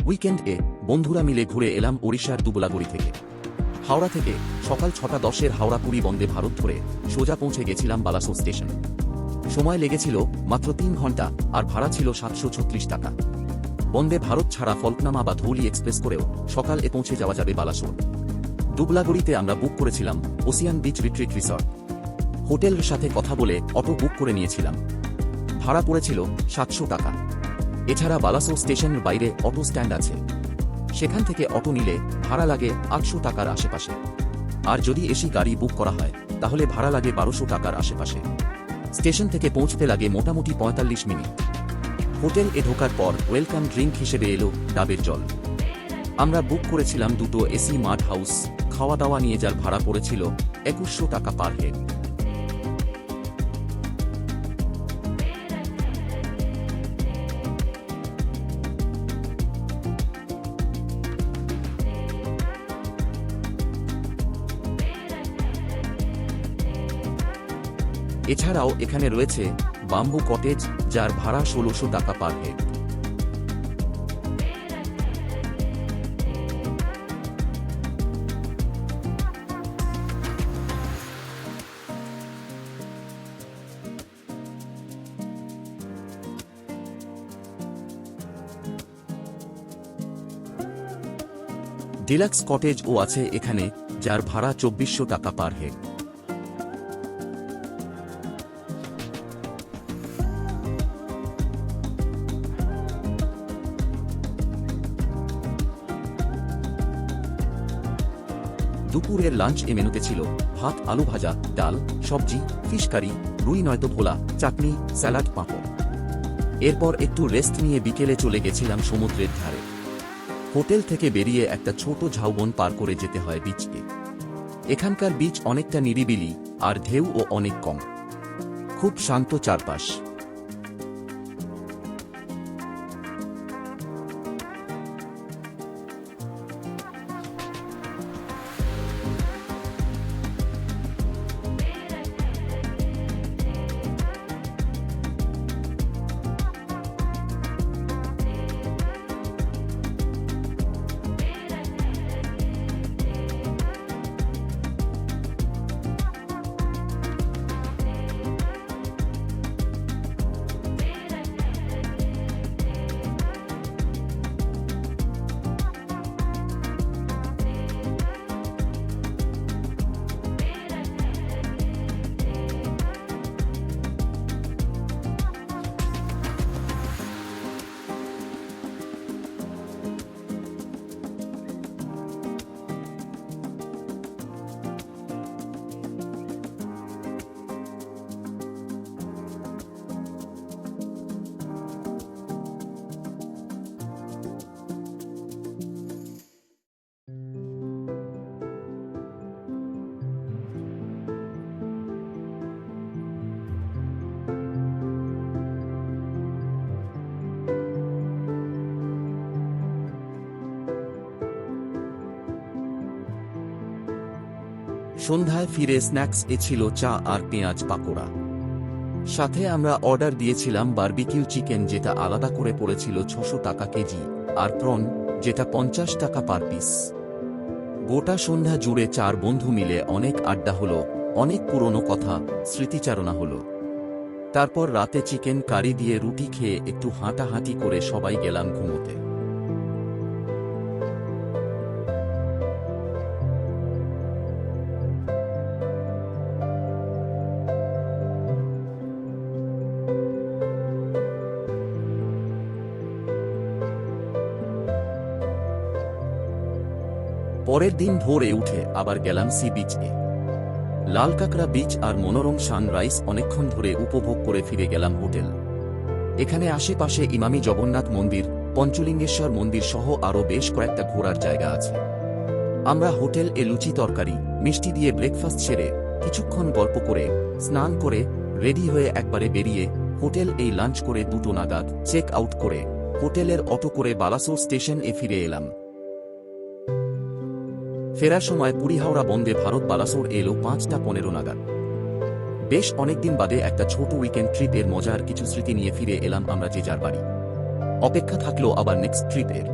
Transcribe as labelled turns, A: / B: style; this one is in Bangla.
A: উইকেন্ডে বন্ধুরা মিলে ঘুরে এলাম ওড়িশার দুবলাগড়ি থেকে। হাওড়া থেকে সকাল 6:10 হাওড়া পুরী বন্দে ভারত ধরে সোজা পৌঁছে গেছিলাম বালাসোর স্টেশনে। সময় লেগেছিল মাত্র 3 ঘন্টা, আর ভাড়া ছিল 736 টাকা। বন্দে ভারত ছাড়া ফলকনামা বা ধৌলি এক্সপ্রেস করেও সকালে পৌঁছে যাওয়া যাবে বালাসোর। দুবলাগড়িতে আমরা বুক করেছিলাম ওসিয়ান বিচ রিট্রিট রিসর্ট। হোটেলের সাথে কথা বলে অটো বুক করে নিয়েছিলাম। ভাড়া পড়েছিল 700 টাকা। এছাড়া বালাসোর স্টেশনের বাইরে অটো স্ট্যান্ড আছে, সেখান থেকে অটো নিলে ভাড়া লাগে 800 টাকার আশেপাশে। আর যদি এসি গাড়ি বুক করা হয় তাহলে ভাড়া লাগে 1200 টাকার আশেপাশে। স্টেশন থেকে পৌঁছতে লাগে মোটামুটি 45 মিনিট। হোটেল এ ঢোকার পর ওয়েলকাম ড্রিঙ্ক হিসেবে এলো ডাবের জল। আমরা বুক করেছিলাম দুটো এসি মাড হাউস, খাওয়া দাওয়া নিয়ে যার ভাড়া পড়েছিল 2100 টাকা পার হেড। এছাড়াও এখানে রয়েছে বাম্বু কটেজ, যার ভাড়া 1600 টাকা পার হেড। ডিলাক্স কটেজও আছে এখানে, যার ভাড়া 2400 টাকা পার হেড। দুপুরের লাঞ্চ এ মেনুতে ছিল ভাত, আলু ভাজা, ডাল, সবজি, ফিশ কারি, রুই নয়তো ভোলা, চাটনি, স্যালাড, পাঁপড়। এরপর একটু রেস্ট নিয়ে বিকেলে চলে গেছিলাম সমুদ্রের ধারে। হোটেল থেকে বেরিয়ে একটা ছোট ঝাউবন পার করে যেতে হয় বিচে। এখানকার বিচ অনেকটা নিরিবিলি, আর ঢেউও অনেক কম। খুব শান্ত চারপাশ। সন্ধ্যায় ফিরে স্ন্যাক্স এ ছিল চা আর পেঁয়াজ পাকোড়া। সাথে আমরা অর্ডার দিয়েছিলাম বারবিকিউ চিকেন, যেটা আলাদা করে পড়েছিল 600 টাকা কেজি, আর প্রন, যেটা 50 টাকা পার পিস। গোটা সন্ধ্যা জুড়ে 4 বন্ধু মিলে অনেক আড্ডা হলো, অনেক পুরনো কথা, স্মৃতিচারণা হলো। তারপর রাতে চিকেন কারি দিয়ে রুটি খেয়ে একটু হাঁটাহাঁটি করে সবাই গেলাম ঘুমোতে। পরের দিন ভোরে উঠে আবার গেলাম সি বিচে। লালকাঁকড়া বিচ আর মনোরম সানরাইজ অনেকক্ষণ ধরে উপভোগ করে ফিরে গেলাম হোটেল। এখানে আশেপাশে ইমামি জগন্নাথ মন্দির, পঞ্চলিঙ্গেশ্বর মন্দির সহ আরও বেশ কয়েকটা ঘোরার জায়গা আছে। আমরা হোটেল এ লুচি তরকারি মিষ্টি দিয়ে ব্রেকফাস্ট সেরে কিছুক্ষণ গল্প করে স্নান করে রেডি হয়ে একবারে বেরিয়ে হোটেল এই লাঞ্চ করে 2টো নাগাদ চেক আউট করে হোটেলের অটো করে বালাসোর স্টেশন এ ফিরে এলাম। ফেরার সময় পুরী হাওড়া বন্দে ভারত বালাসোর এলো 5টা 15 নাগাদ। বেশ অনেকদিন বাদে একটা ছোট উইকেন্ড ট্রিপ এর মজার কিছু স্মৃতি নিয়ে ফিরে এলাম আমরা যে যার বাড়ি। অপেক্ষা থাকলো আবার নেক্সট ট্রিপের।